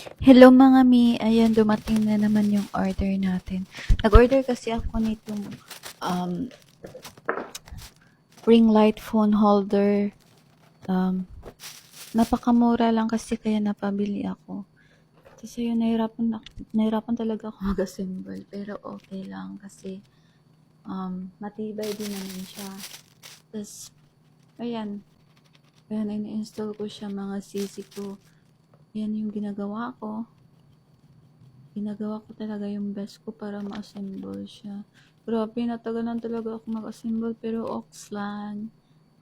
Hello mga mi, ayan dumating na naman yung order natin. Nag-order kasi ako nitong um, ring light phone holder. Um, Napakamura lang kasi kaya napabili ako. Kasi yun, nahirapan talaga ako mag-assemble. Pero okay lang kasi matibay din naman siya. Tapos, ayan, ini-install ko siya mga sisi ko. Yan yung ginagawa ko. Ginagawa ko talaga yung best ko para ma-assemble siya. Grabe, natagalan talaga ako mag-assemble pero ox lang.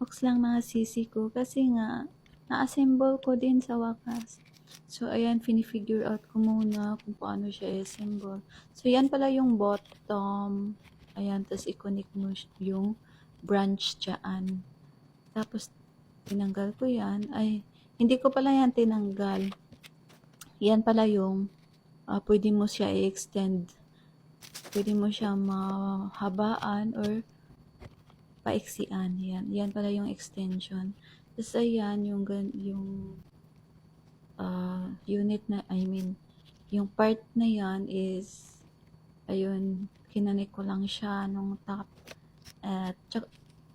Ox lang mga sisi ko kasi nga, na-assemble ko din sa wakas. So, ayan, fini-figure out ko muna kung paano siya i-assemble. So, yan pala yung bottom. Ayan, tapos i-connect mo yung branch dyan. Tapos, tinanggal ko yan. Ay, hindi ko pala yan tinanggal. Yan pala yung pwede mo siya i-extend. Pwede mo siya mahabaan or paiksian. Yan pala yung extension. Tapos ayan, yung unit na, yung part na yan is, ayun, kinanik ko lang siya nung top. At,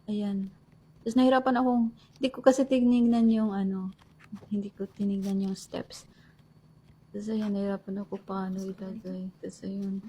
ayan. Tapos nahirapan akong, hindi ko kasi tinignan yung hindi ko tinignan yung steps. Tapos ayan, nahirapan ako paano ilagay. Tapos ayun.